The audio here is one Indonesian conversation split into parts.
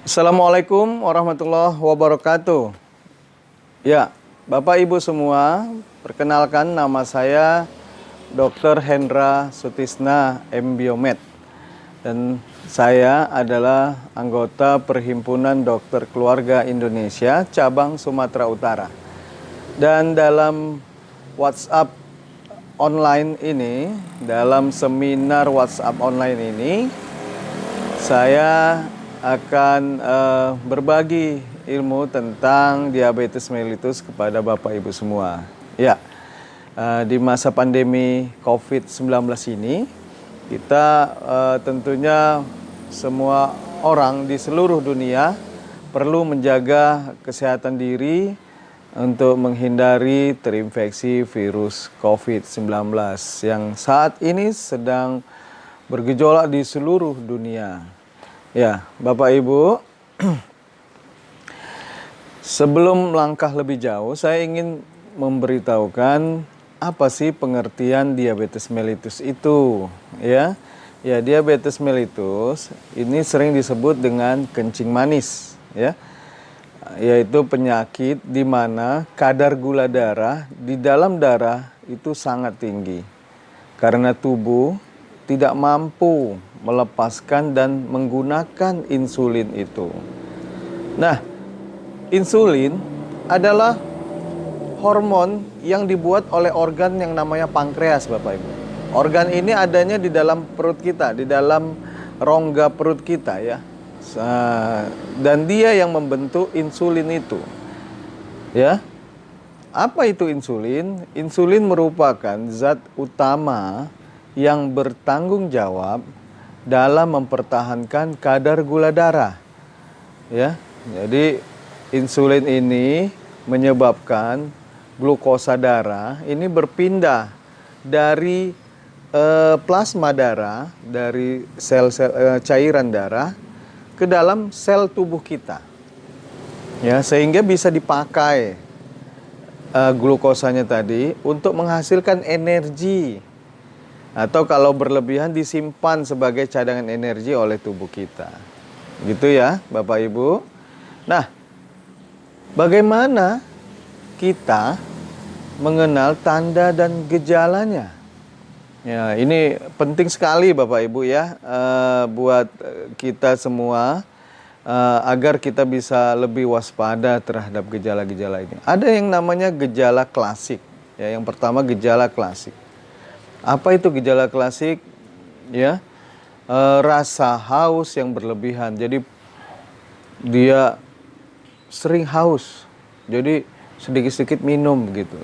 Assalamualaikum warahmatullahi wabarakatuh. Ya, Bapak Ibu semua, perkenalkan nama saya Dr. Hendra Sutisna M. Biomed. Dan saya adalah anggota Perhimpunan Dokter Keluarga Indonesia cabang Sumatera Utara. Dan dalam WhatsApp online ini, dalam seminar WhatsApp online ini, saya akan berbagi ilmu tentang diabetes mellitus kepada Bapak Ibu semua. Ya, di masa pandemi COVID-19 ini, kita tentunya semua orang di seluruh dunia perlu menjaga kesehatan diri untuk menghindari terinfeksi virus COVID-19 yang saat ini sedang bergejolak di seluruh dunia. Ya, Bapak Ibu, sebelum melangkah lebih jauh, saya ingin memberitahukan apa sih pengertian diabetes mellitus itu, ya. Ya, diabetes mellitus ini sering disebut dengan kencing manis, ya. Yaitu penyakit di mana kadar gula darah di dalam darah itu sangat tinggi. Karena tubuh tidak mampu melepaskan dan menggunakan insulin itu. Nah, insulin adalah hormon yang dibuat oleh organ yang namanya pankreas, Bapak Ibu. Organ ini adanya di dalam perut kita, di dalam rongga perut kita ya. Dan dia yang membentuk insulin itu. Ya. Apa itu insulin? Insulin merupakan zat utama yang bertanggung jawab dalam mempertahankan kadar gula darah. Ya. Jadi insulin ini menyebabkan glukosa darah ini berpindah dari plasma darah, dari sel-sel cairan darah ke dalam sel tubuh kita. Ya, sehingga bisa dipakai glukosanya tadi untuk menghasilkan energi. Atau kalau berlebihan disimpan sebagai cadangan energi oleh tubuh kita. Gitu ya, Bapak Ibu. Nah, bagaimana kita mengenal tanda dan gejalanya? Ya, ini penting sekali Bapak Ibu ya, buat kita semua agar kita bisa lebih waspada terhadap gejala-gejala ini. Ada yang namanya gejala klasik. Ya, yang pertama gejala klasik. Apa itu gejala klasik? Ya, rasa haus yang berlebihan. Jadi dia sering haus. Jadi sedikit-sedikit minum gitu.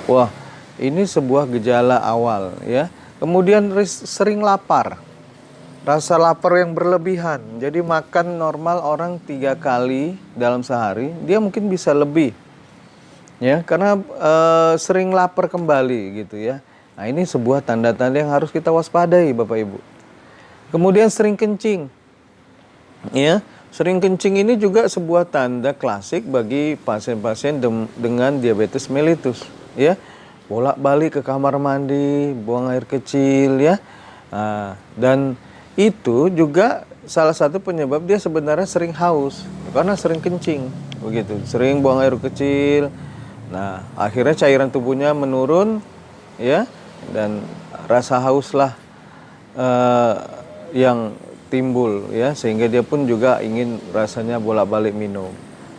Wah, ini sebuah gejala awal ya. Kemudian sering lapar. Rasa lapar yang berlebihan. Jadi makan normal orang 3 kali dalam sehari, dia mungkin bisa lebih. Ya, karena sering lapar kembali gitu ya. Nah, ini sebuah tanda-tanda yang harus kita waspadai Bapak Ibu. Kemudian sering kencing. Ya, sering kencing ini juga sebuah tanda klasik bagi pasien-pasien dengan diabetes mellitus, ya. Bolak-balik ke kamar mandi, buang air kecil ya. Nah, dan itu juga salah satu penyebab dia sebenarnya sering haus karena sering kencing begitu, sering buang air kecil. Nah, akhirnya cairan tubuhnya menurun ya. Dan rasa hauslah yang timbul ya, sehingga dia pun juga ingin rasanya bolak-balik minum.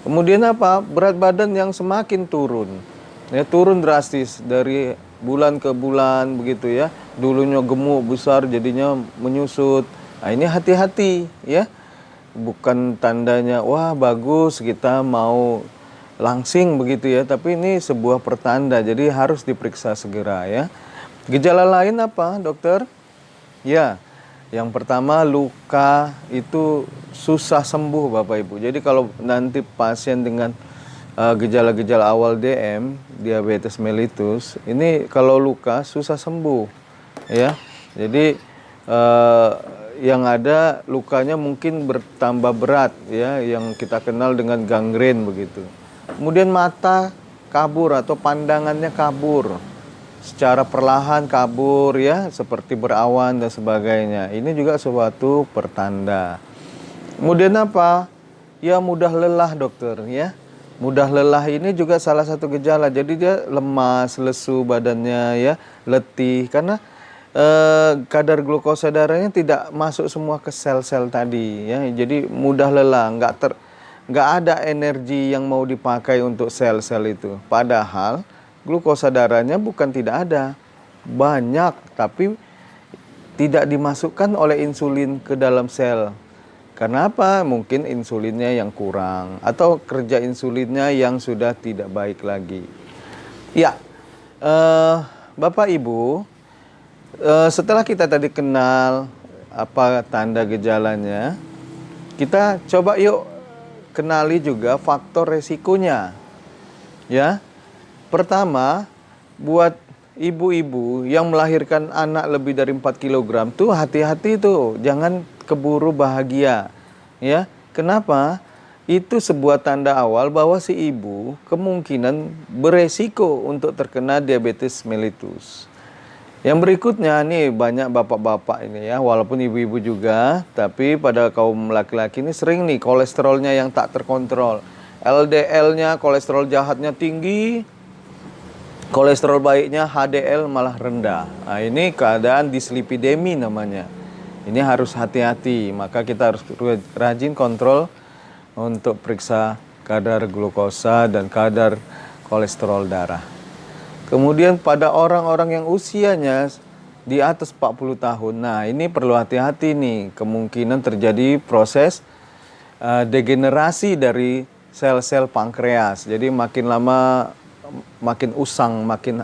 Kemudian apa? Berat badan yang semakin turun. Ya, turun drastis dari bulan ke bulan begitu ya. Dulunya gemuk besar jadinya menyusut. Nah, ini hati-hati ya. Bukan tandanya wah bagus kita mau langsing begitu ya, tapi ini sebuah pertanda. Jadi harus diperiksa segera ya. Gejala lain apa, dokter? Ya, yang pertama luka itu susah sembuh Bapak Ibu. Jadi kalau nanti pasien dengan gejala-gejala awal DM, diabetes mellitus, ini kalau luka susah sembuh. Ya, jadi yang ada lukanya mungkin bertambah berat ya, yang kita kenal dengan gangren begitu. Kemudian mata kabur atau pandangannya kabur. Secara perlahan kabur ya, seperti berawan dan sebagainya. Ini juga suatu pertanda. Kemudian apa? Ya mudah lelah dokter ya. Mudah lelah ini juga salah satu gejala. Jadi dia lemas, lesu badannya ya, letih karena kadar glukosa darahnya tidak masuk semua ke sel-sel tadi ya. Jadi mudah lelah, nggak ada energi yang mau dipakai untuk sel-sel itu. Padahal glukosa darahnya bukan tidak ada, banyak tapi tidak dimasukkan oleh insulin ke dalam sel. Karena apa? Mungkin insulinnya yang kurang atau kerja insulinnya yang sudah tidak baik lagi. Ya, Bapak Ibu, setelah kita tadi kenal apa tanda gejalanya, kita coba yuk kenali juga faktor resikonya. Ya, pertama buat ibu-ibu yang melahirkan anak lebih dari 4 kg tuh hati-hati tuh, jangan keburu bahagia. Ya, kenapa? Itu sebuah tanda awal bahwa si ibu kemungkinan beresiko untuk terkena diabetes mellitus. Yang berikutnya nih banyak bapak-bapak ini ya, walaupun ibu-ibu juga, tapi pada kaum laki-laki ini sering nih kolesterolnya yang tak terkontrol. LDL-nya, kolesterol jahatnya tinggi, kolesterol baiknya HDL malah rendah. Nah, ini keadaan dislipidemi namanya. Ini harus hati-hati, maka kita harus rajin kontrol untuk periksa kadar glukosa dan kadar kolesterol darah. Kemudian pada orang-orang yang usianya di atas 40 tahun, nah ini perlu hati-hati nih, kemungkinan terjadi proses degenerasi dari sel-sel pankreas. Jadi makin lama makin usang, makin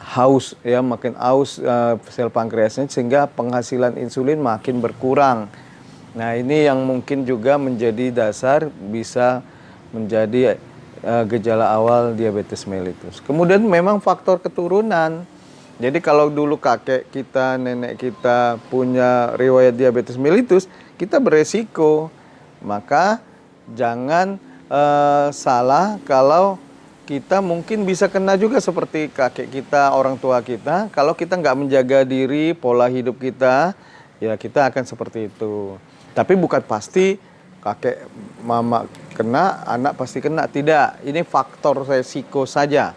haus ya, makin aus sel pankreasnya sehingga penghasilan insulin makin berkurang. Nah, ini yang mungkin juga menjadi dasar bisa menjadi gejala awal diabetes mellitus. Kemudian memang faktor keturunan. Jadi kalau dulu kakek kita, nenek kita punya riwayat diabetes mellitus, kita beresiko. Maka jangan salah kalau kita mungkin bisa kena juga seperti kakek kita, orang tua kita. Kalau kita nggak menjaga diri, pola hidup kita, ya kita akan seperti itu. Tapi bukan pasti kakek mama kena, anak pasti kena. Tidak, ini faktor resiko saja.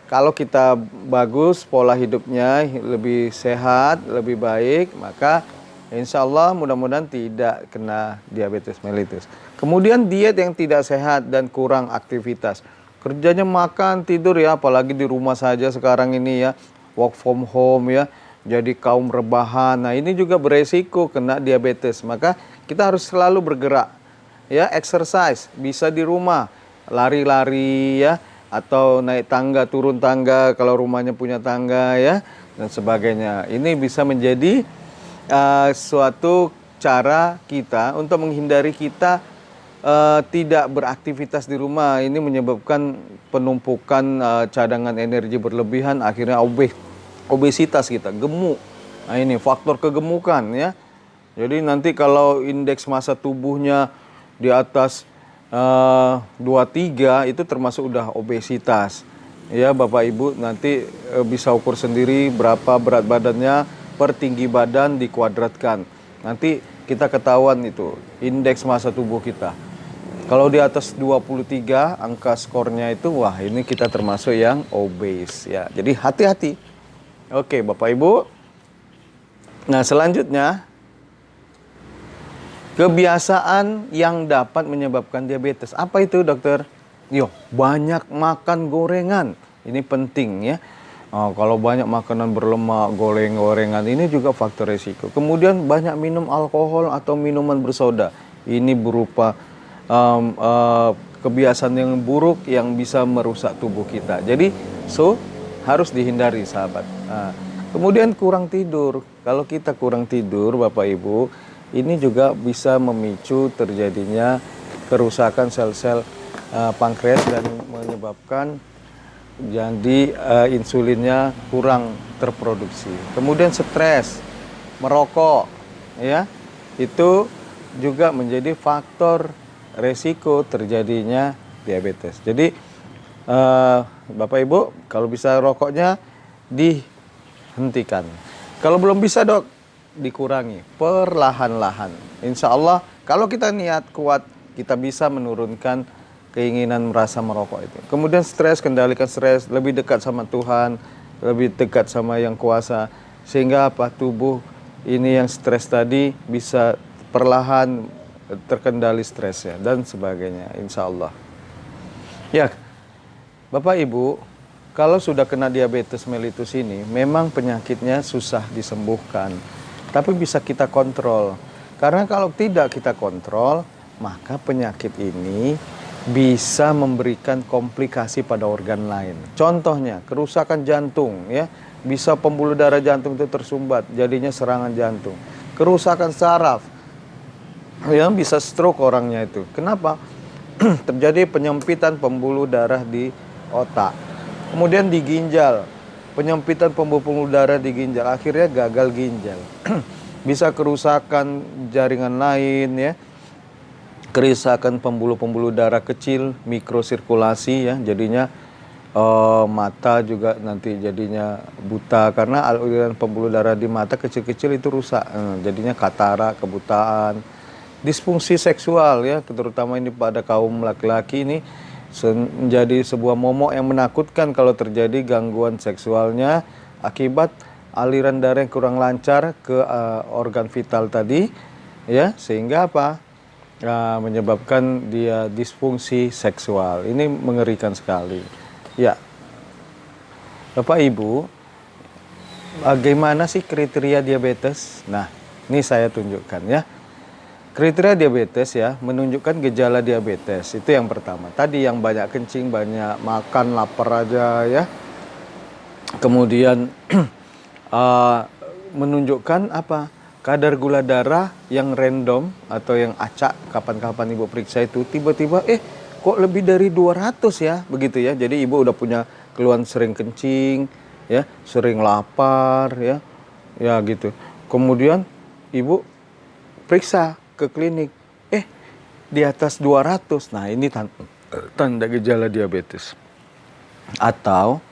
Kalau kita bagus, pola hidupnya lebih sehat, lebih baik, maka insya Allah mudah-mudahan tidak kena diabetes mellitus. Kemudian diet yang tidak sehat dan kurang aktivitas. Kerjanya makan, tidur ya, apalagi di rumah saja sekarang ini ya, work from home ya, jadi kaum rebahan. Nah ini juga beresiko kena diabetes, maka kita harus selalu bergerak. Ya, exercise, bisa di rumah, lari-lari ya, atau naik tangga, turun tangga kalau rumahnya punya tangga ya, dan sebagainya. Ini bisa menjadi suatu cara kita untuk menghindari kita tidak beraktivitas di rumah. Ini menyebabkan penumpukan cadangan energi berlebihan, akhirnya obesitas kita, gemuk. Nah ini faktor kegemukan ya. Jadi nanti kalau indeks massa tubuhnya di atas 23 itu termasuk udah obesitas. Ya Bapak Ibu nanti bisa ukur sendiri berapa berat badannya per tinggi badan dikuadratkan. Nanti kita ketahuan itu indeks massa tubuh kita. Kalau di atas 23 angka skornya itu, wah ini kita termasuk yang obes ya. Jadi hati-hati. Oke Bapak Ibu. Nah selanjutnya, kebiasaan yang dapat menyebabkan diabetes. Apa itu dokter? Banyak makan gorengan. Ini penting ya. Kalau banyak makanan berlemak, goreng-gorengan, ini juga faktor risiko. Kemudian banyak minum alkohol atau minuman bersoda. Ini berupa kebiasaan yang buruk yang bisa merusak tubuh kita. Jadi harus dihindari sahabat. Kemudian kurang tidur. Kalau kita kurang tidur Bapak Ibu, ini juga bisa memicu terjadinya kerusakan sel-sel pankreas dan menyebabkan jadi insulinnya kurang terproduksi. Kemudian stres, merokok ya, itu juga menjadi faktor resiko terjadinya diabetes. Jadi Bapak Ibu kalau bisa rokoknya dihentikan. Kalau belum bisa dok, dikurangi perlahan-lahan. Insya Allah Kalau kita niat kuat, kita bisa menurunkan keinginan merasa merokok itu. Kemudian stres, kendalikan stres, lebih dekat sama Tuhan, lebih dekat sama Yang Kuasa. Sehingga apa? Tubuh ini yang stres tadi bisa perlahan terkendali stresnya dan sebagainya, insya Allah. Ya, Bapak Ibu, kalau sudah kena diabetes mellitus ini, memang penyakitnya susah disembuhkan. Tapi bisa kita kontrol. Karena kalau tidak kita kontrol, maka penyakit ini bisa memberikan komplikasi pada organ lain. Contohnya, kerusakan jantung, ya, bisa pembuluh darah jantung itu tersumbat, jadinya serangan jantung. Kerusakan saraf, ya, bisa stroke orangnya itu. Kenapa? Terjadi penyempitan pembuluh darah di otak. Kemudian di ginjal, penyempitan pembuluh darah di ginjal, akhirnya gagal ginjal. Bisa kerusakan jaringan lain, ya. Kerusakan pembuluh-pembuluh darah kecil, mikrosirkulasi, ya, jadinya mata juga nanti jadinya buta karena aliran pembuluh darah di mata kecil-kecil itu rusak, jadinya katarak, kebutaan. Disfungsi seksual, ya, terutama ini pada kaum laki-laki ini menjadi sebuah momok yang menakutkan kalau terjadi gangguan seksualnya akibat aliran darah yang kurang lancar ke organ vital tadi, ya, sehingga apa? Menyebabkan dia disfungsi seksual. Ini mengerikan sekali. Ya, Bapak Ibu, bagaimana sih kriteria diabetes? Nah, ini saya tunjukkan, ya. Kriteria diabetes, ya, menunjukkan gejala diabetes. Itu yang pertama. Tadi yang banyak kencing, banyak makan, lapar aja, ya. Kemudian menunjukkan apa? Kadar gula darah yang random atau yang acak kapan-kapan ibu periksa itu tiba-tiba kok lebih dari 200, ya, begitu, ya. Jadi ibu udah punya keluhan sering kencing, ya, sering lapar, ya. Ya gitu. Kemudian ibu periksa ke klinik. Di atas 200. Nah, ini tanda gejala diabetes. Atau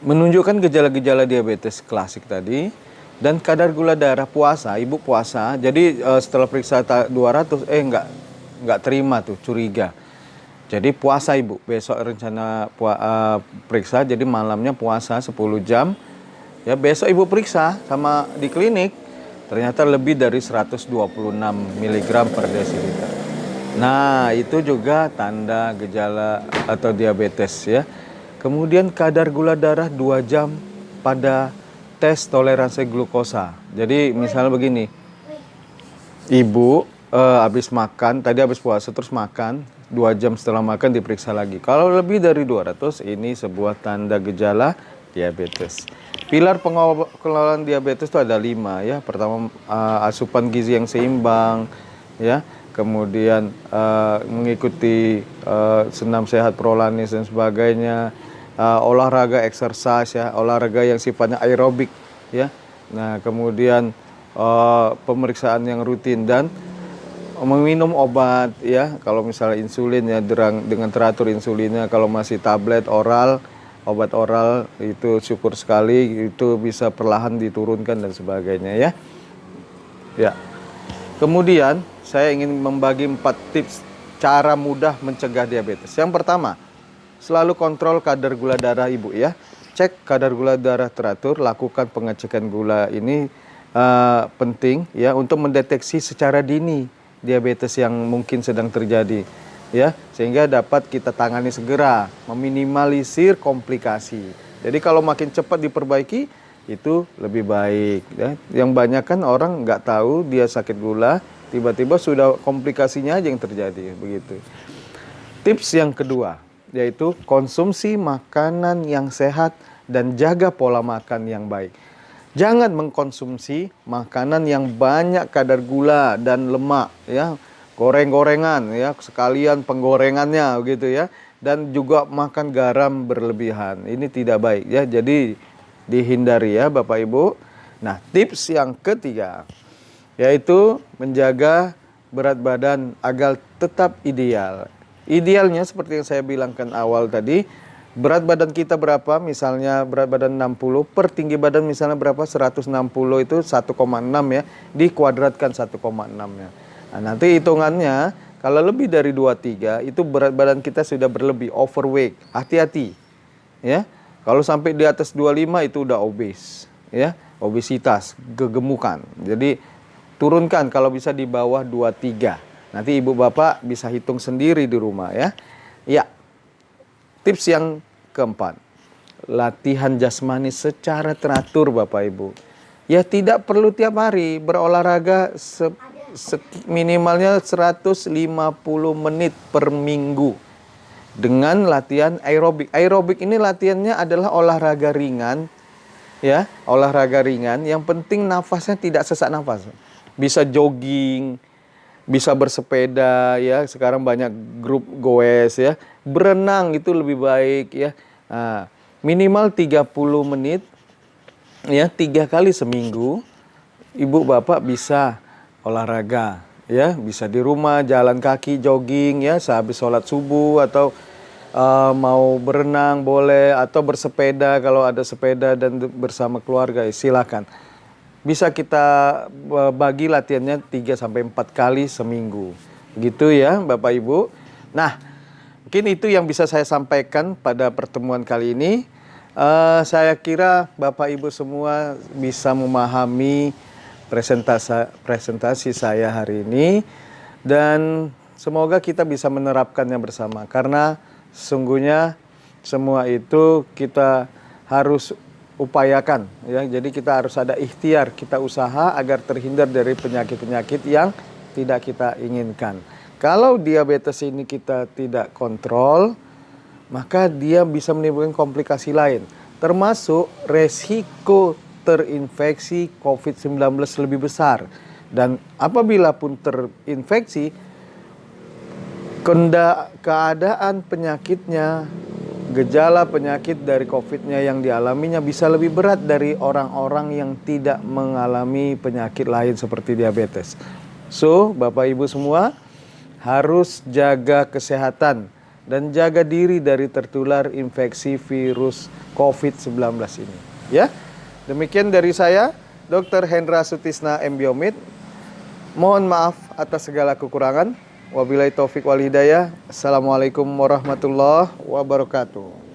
menunjukkan gejala-gejala diabetes klasik tadi. Dan kadar gula darah puasa, ibu puasa, jadi setelah periksa 200, nggak terima tuh, curiga. Jadi puasa ibu, besok rencana periksa, jadi malamnya puasa 10 jam. Ya, besok ibu periksa sama di klinik, ternyata lebih dari 126 mg per desiliter. Nah, itu juga tanda gejala atau diabetes, ya. Kemudian kadar gula darah 2 jam pada tes toleransi glukosa. Jadi misalnya begini, ibu habis makan, tadi habis puasa terus makan, 2 jam setelah makan diperiksa lagi. Kalau lebih dari 200, ini sebuah tanda gejala diabetes. Pilar pengelolaan diabetes itu ada 5, ya. Pertama, asupan gizi yang seimbang, ya. Kemudian mengikuti senam sehat, prolanis dan sebagainya. Olahraga, exercise, ya, olahraga yang sifatnya aerobik, ya. Nah, kemudian pemeriksaan yang rutin dan meminum obat, ya. Kalau misalnya insulin, ya, dengan teratur insulinnya. Kalau masih tablet oral, obat oral itu syukur sekali itu bisa perlahan diturunkan dan sebagainya, ya. Ya. Kemudian saya ingin membagi 4 tips cara mudah mencegah diabetes. Yang pertama, selalu kontrol kadar gula darah ibu, ya. Cek kadar gula darah teratur, lakukan pengecekan gula ini penting, ya, untuk mendeteksi secara dini diabetes yang mungkin sedang terjadi, ya, sehingga dapat kita tangani segera, meminimalisir komplikasi. Jadi kalau makin cepat diperbaiki itu lebih baik, ya. Yang banyak kan orang nggak tahu dia sakit gula, tiba-tiba sudah komplikasinya aja yang terjadi, begitu. Tips yang kedua, yaitu konsumsi makanan yang sehat dan jaga pola makan yang baik. Jangan mengkonsumsi makanan yang banyak kadar gula dan lemak, ya. Goreng-gorengan, ya, sekalian penggorengannya gitu, ya. Dan juga makan garam berlebihan. Ini tidak baik, ya. Jadi dihindari, ya, Bapak Ibu. Nah, tips yang ketiga yaitu menjaga berat badan agar tetap ideal. Idealnya seperti yang saya bilangkan awal tadi, berat badan kita berapa? Misalnya berat badan 60 per tinggi badan misalnya berapa? 160 itu 1,6, ya. Dikuadratkan 1,6-nya. Nah, nanti hitungannya kalau lebih dari 23 itu berat badan kita sudah berlebih, overweight. Hati-hati. Ya. Kalau sampai di atas 25 itu udah obes, ya. Obesitas, kegemukan. Jadi turunkan kalau bisa di bawah 23. Nanti ibu bapak bisa hitung sendiri di rumah ya. Ya. Tips yang keempat. Latihan jasmani secara teratur Bapak Ibu. Ya tidak perlu tiap hari berolahraga minimalnya 150 menit per minggu dengan latihan aerobik. Aerobik ini latihannya adalah olahraga ringan ya, olahraga ringan yang penting nafasnya tidak sesak nafas. Bisa jogging, bisa bersepeda ya, sekarang banyak grup goes ya. Berenang itu lebih baik ya. Nah, minimal 30 menit ya, 3 kali seminggu ibu bapak bisa olahraga ya, bisa di rumah jalan kaki jogging ya sehabis sholat subuh, atau mau berenang boleh, atau bersepeda kalau ada sepeda dan bersama keluarga ya, silakan. Bisa kita bagi latihannya 3 sampai 4 kali seminggu. Gitu ya Bapak Ibu. Nah, mungkin itu yang bisa saya sampaikan pada pertemuan kali ini. Saya kira Bapak Ibu semua bisa memahami presentasi saya hari ini, dan semoga kita bisa menerapkannya bersama, karena sesungguhnya semua itu kita harus upayakan ya. Jadi kita harus ada ikhtiar, kita usaha agar terhindar dari penyakit-penyakit yang tidak kita inginkan. Kalau diabetes ini kita tidak kontrol, maka dia bisa menimbulkan komplikasi lain, termasuk resiko terinfeksi COVID-19 lebih besar. Dan apabila pun terinfeksi, keadaan penyakitnya, gejala penyakit dari COVID-nya yang dialaminya bisa lebih berat dari orang-orang yang tidak mengalami penyakit lain seperti diabetes. So, Bapak Ibu semua harus jaga kesehatan dan jaga diri dari tertular infeksi virus COVID-19 ini. Ya, demikian dari saya, Dr. Hendra Sutisna M. Biomid. Mohon maaf atas segala kekurangan. Wabillahi taufik wal hidayah. Assalamualaikum warahmatullahi wabarakatuh.